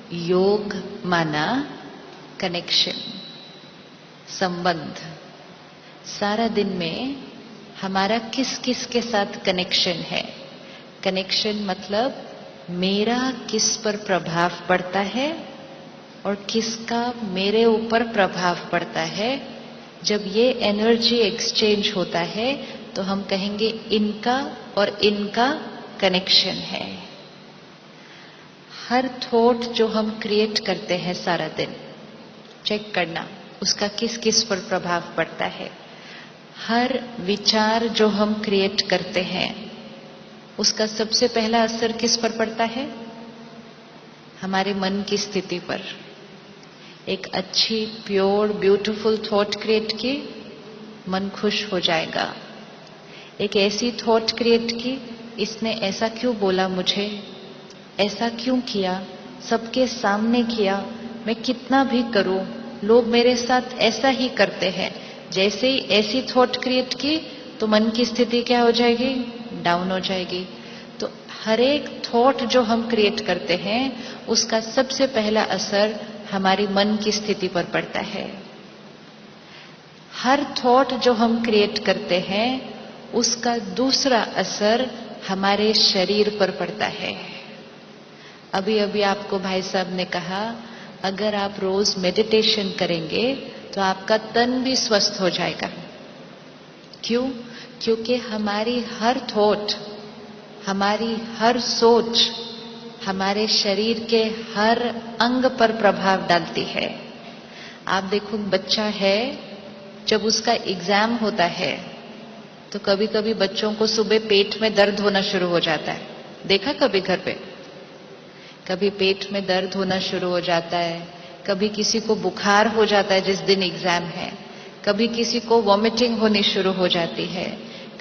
योग माना कनेक्शन, संबंध। सारा दिन में हमारा किस किस के साथ कनेक्शन है। कनेक्शन मतलब मेरा किस पर प्रभाव पड़ता है और किसका मेरे ऊपर प्रभाव पड़ता है। जब ये एनर्जी एक्सचेंज होता है तो हम कहेंगे इनका और इनका कनेक्शन है। हर थॉट जो हम क्रिएट करते हैं सारा दिन, चेक करना उसका किस किस पर प्रभाव पड़ता है। हर विचार जो हम क्रिएट करते हैं उसका सबसे पहला असर किस पर पड़ता है? हमारे मन की स्थिति पर। एक अच्छी प्योर ब्यूटीफुल थॉट क्रिएट की, मन खुश हो जाएगा। एक ऐसी थॉट क्रिएट की, इसने ऐसा क्यों बोला मुझे, ऐसा क्यों किया, सबके सामने किया, मैं कितना भी करूं लोग मेरे साथ ऐसा ही करते हैं। जैसे ही ऐसी थॉट क्रिएट की तो मन की स्थिति क्या हो जाएगी? डाउन हो जाएगी। तो हर एक थॉट जो हम क्रिएट करते हैं उसका सबसे पहला असर हमारी मन की स्थिति पर पड़ता है। हर थॉट जो हम क्रिएट करते हैं उसका दूसरा असर हमारे शरीर पर पड़ता है। अभी अभी आपको भाई साहब ने कहा अगर आप रोज मेडिटेशन करेंगे तो आपका तन भी स्वस्थ हो जाएगा। क्यों? क्योंकि हमारी हर थॉट, हमारी हर सोच हमारे शरीर के हर अंग पर प्रभाव डालती है। आप देखो बच्चा है, जब उसका एग्जाम होता है तो कभी कभी बच्चों को सुबह पेट में दर्द होना शुरू हो जाता है। देखा कभी घर पे? कभी पेट में दर्द होना शुरू हो जाता है, कभी किसी को बुखार हो जाता है जिस दिन एग्जाम है, कभी किसी को वॉमिटिंग होनी शुरू हो जाती है,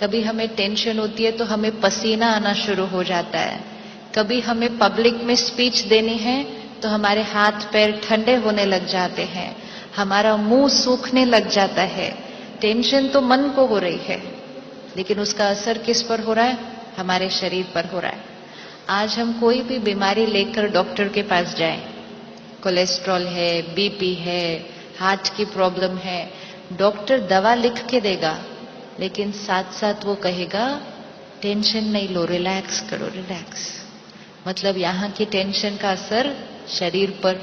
कभी हमें टेंशन होती है तो हमें पसीना आना शुरू हो जाता है, कभी हमें पब्लिक में स्पीच देनी है तो हमारे हाथ पैर ठंडे होने लग जाते हैं, हमारा मुंह सूखने लग जाता है। टेंशन तो मन को हो रही है लेकिन उसका असर किस पर हो रहा है? हमारे शरीर पर हो रहा है। आज हम कोई भी बीमारी लेकर डॉक्टर के पास जाएं, कोलेस्ट्रॉल है, बीपी है, हार्ट की प्रॉब्लम है, डॉक्टर दवा लिख के देगा लेकिन साथ साथ वो कहेगा टेंशन नहीं लो, रिलैक्स करो, रिलैक्स। मतलब यहाँ की टेंशन का असर शरीर पर।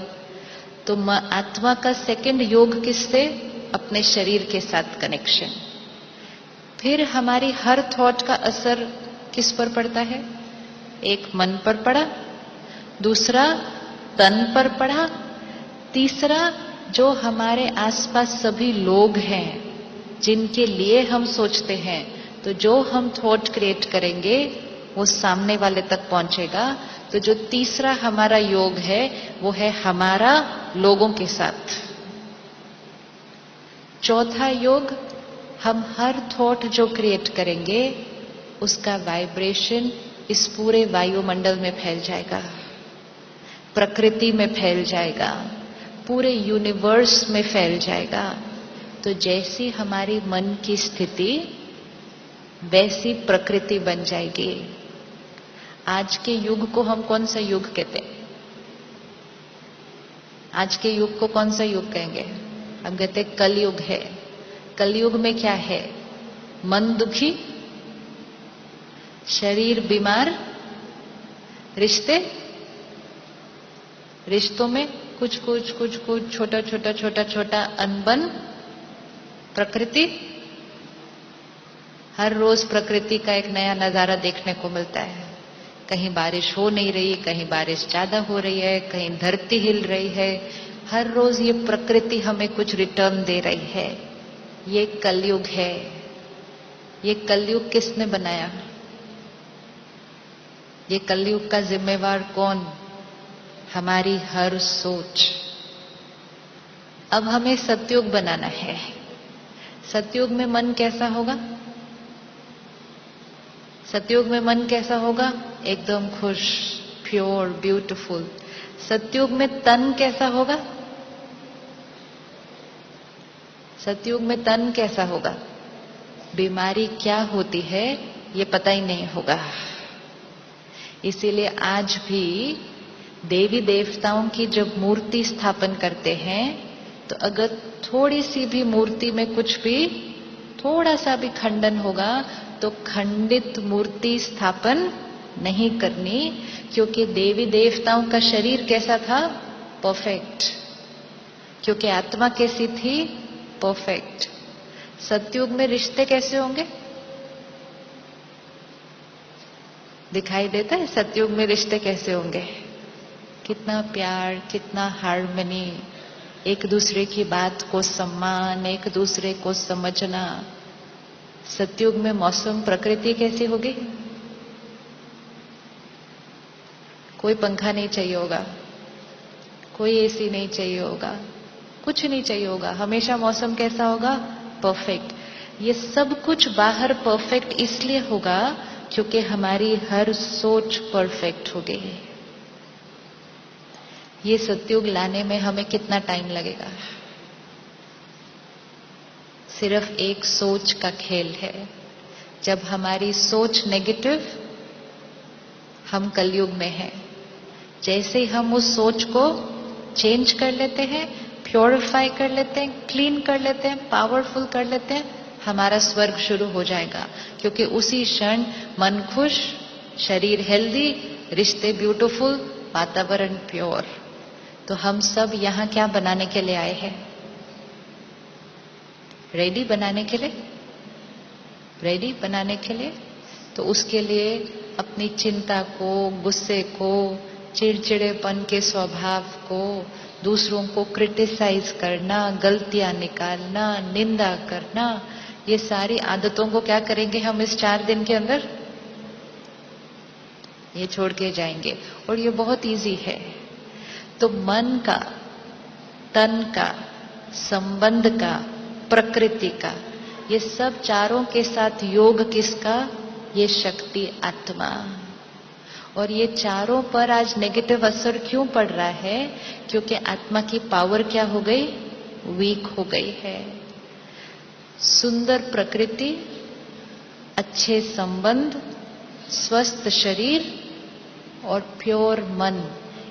तो आत्मा का सेकंड योग किससे? अपने शरीर के साथ कनेक्शन। फिर हमारी हर थॉट का असर किस पर पड़ता है? एक मन पर पड़ा, दूसरा तन पर पड़ा, तीसरा जो हमारे आसपास सभी लोग हैं जिनके लिए हम सोचते हैं, तो जो हम थॉट क्रिएट करेंगे वो सामने वाले तक पहुंचेगा। तो जो तीसरा हमारा योग है वो है हमारा लोगों के साथ। चौथा योग, हम हर थॉट जो क्रिएट करेंगे उसका वाइब्रेशन इस पूरे वायुमंडल में फैल जाएगा, प्रकृति में फैल जाएगा, पूरे यूनिवर्स में फैल जाएगा। तो जैसी हमारी मन की स्थिति वैसी प्रकृति बन जाएगी। आज के युग को हम कौन सा युग कहते हैं? आज के युग को कौन सा युग कहेंगे? हम कहते हैं कलयुग है। कलयुग में क्या है? मन दुखी, शरीर बीमार, रिश्तों में कुछ छोटा छोटा अनबन, प्रकृति। हर रोज प्रकृति का एक नया नजारा देखने को मिलता है। कहीं बारिश हो नहीं रही, कहीं बारिश ज्यादा हो रही है, कहीं धरती हिल रही है। हर रोज ये प्रकृति हमें कुछ रिटर्न दे रही है। ये कलयुग है। ये कलयुग किसने बनाया? ये कलयुग का जिम्मेवार कौन? हमारी हर सोच। अब हमें सतयुग बनाना है। सतयुग में मन कैसा होगा? सतयुग में मन कैसा होगा? एकदम खुश, प्योर, ब्यूटीफुल। सतयुग में तन कैसा होगा? सतयुग में तन कैसा होगा? बीमारी क्या होती है ये पता ही नहीं होगा। इसीलिए आज भी देवी देवताओं की जब मूर्ति स्थापन करते हैं तो अगर थोड़ी सी भी मूर्ति में कुछ भी थोड़ा सा भी खंडन होगा तो खंडित मूर्ति स्थापन नहीं करनी, क्योंकि देवी देवताओं का शरीर कैसा था? परफेक्ट। क्योंकि आत्मा कैसी थी? परफेक्ट। सतयुग में रिश्ते कैसे होंगे? दिखाई देता है सतयुग में रिश्ते कैसे होंगे? कितना प्यार, कितना हार्मनी, एक दूसरे की बात को सम्मान, एक दूसरे को समझना। सतयुग में मौसम, प्रकृति कैसी होगी? कोई पंखा नहीं चाहिए होगा, कोई एसी नहीं चाहिए होगा, कुछ नहीं चाहिए होगा। हमेशा मौसम कैसा होगा? परफेक्ट। ये सब कुछ बाहर परफेक्ट इसलिए होगा क्योंकि हमारी हर सोच परफेक्ट हो गई है। ये सतयुग लाने में हमें कितना टाइम लगेगा? सिर्फ एक सोच का खेल है। जब हमारी सोच नेगेटिव, हम कलयुग में हैं। जैसे ही हम उस सोच को चेंज कर लेते हैं, प्योरिफाई कर लेते हैं, क्लीन कर लेते हैं, पावरफुल कर लेते हैं, हमारा स्वर्ग शुरू हो जाएगा। क्योंकि उसी क्षण मन खुश, शरीर हेल्दी, रिश्ते ब्यूटीफुल, वातावरण प्योर। तो हम सब यहां क्या बनाने के लिए आए हैं? रेडी बनाने के लिए? रेडी बनाने के लिए? तो उसके लिए अपनी चिंता को, गुस्से को, चिड़चिड़ेपन के स्वभाव को, दूसरों को क्रिटिसाइज करना, गलतियां निकालना, निंदा करना, ये सारी आदतों को क्या करेंगे हम इस 4 दिन के अंदर? ये छोड़ के जाएंगे। और ये बहुत इजी है। तो मन का, तन का, संबंध का, प्रकृति का, ये सब चारों के साथ योग किसका? ये शक्ति आत्मा। और ये चारों पर आज नेगेटिव असर क्यों पड़ रहा है? क्योंकि आत्मा की पावर क्या हो गई? वीक हो गई है। सुंदर प्रकृति, अच्छे संबंध, स्वस्थ शरीर और प्योर मन,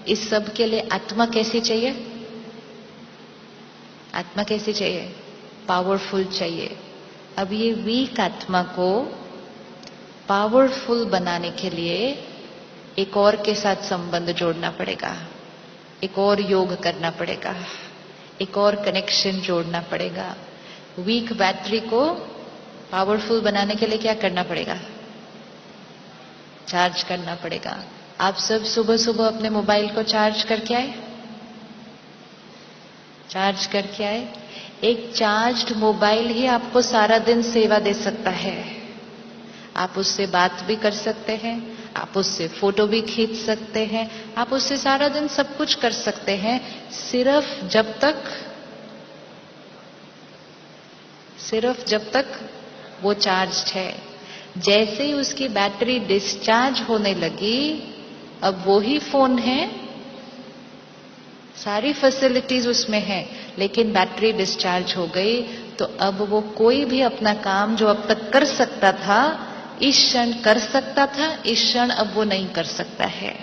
इस सब के लिए आत्मा कैसी चाहिए? आत्मा कैसी चाहिए? पावरफुल चाहिए। अब ये वीक आत्मा को पावरफुल बनाने के लिए एक और के साथ संबंध जोड़ना पड़ेगा, एक और योग करना पड़ेगा, एक और कनेक्शन जोड़ना पड़ेगा। वीक बैटरी को पावरफुल बनाने के लिए क्या करना पड़ेगा? चार्ज करना पड़ेगा। आप सब सुबह सुबह अपने मोबाइल को चार्ज करके आए? चार्ज करके आए? एक चार्ज्ड मोबाइल ही आपको सारा दिन सेवा दे सकता है। आप उससे बात भी कर सकते हैं, आप उससे फोटो भी खींच सकते हैं, आप उससे सारा दिन सब कुछ कर सकते हैं, सिर्फ जब तक वो चार्ज्ड है। जैसे ही उसकी बैटरी डिस्चार्ज होने लगी, अब वो ही फोन है, सारी फैसिलिटीज उसमें है, लेकिन बैटरी डिस्चार्ज हो गई, तो अब वो कोई भी अपना काम जो अब तक कर सकता था, इस क्षण कर सकता था, इस क्षण अब वो नहीं कर सकता है।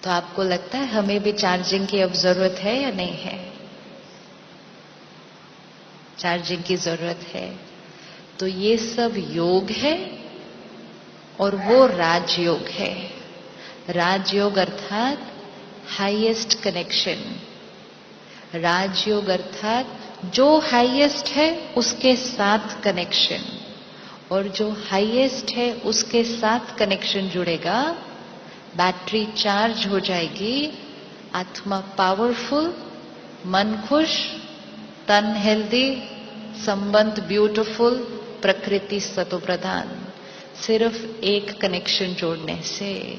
तो आपको लगता है हमें भी चार्जिंग की अब जरूरत है या नहीं है? चार्जिंग की जरूरत है। तो ये सब योग है और वो राजयोग है। राजयोग अर्थात हाईएस्ट कनेक्शन। राजयोग अर्थात जो हाईएस्ट है उसके साथ कनेक्शन, और जो हाईएस्ट है उसके साथ कनेक्शन जुड़ेगा, बैटरी चार्ज हो जाएगी, आत्मा पावरफुल, मन खुश, तन हेल्दी, संबंध ब्यूटीफुल, प्रकृति सतोप्रधान। सिर्फ एक कनेक्शन जोड़ने से।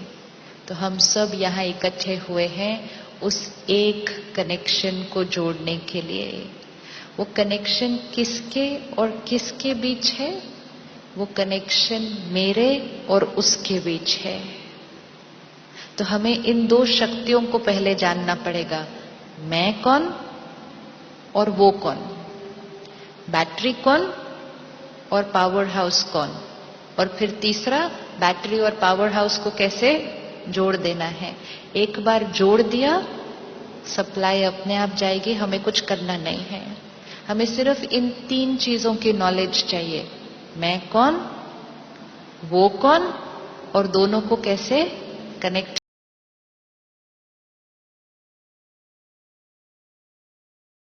तो हम सब यहाँ इकट्ठे हुए हैं उस एक कनेक्शन को जोड़ने के लिए। वो कनेक्शन किसके और किसके बीच है? वो कनेक्शन मेरे और उसके बीच है। तो हमें इन दो शक्तियों को पहले जानना पड़ेगा, मैं कौन और वो कौन, बैटरी कौन और पावर हाउस कौन, और फिर तीसरा बैटरी और पावर हाउस को कैसे जोड़ देना है। एक बार जोड़ दिया, सप्लाई अपने आप जाएगी, हमें कुछ करना नहीं है। हमें सिर्फ इन 3 चीजों की नॉलेज चाहिए, मैं कौन, वो कौन, और दोनों को कैसे कनेक्ट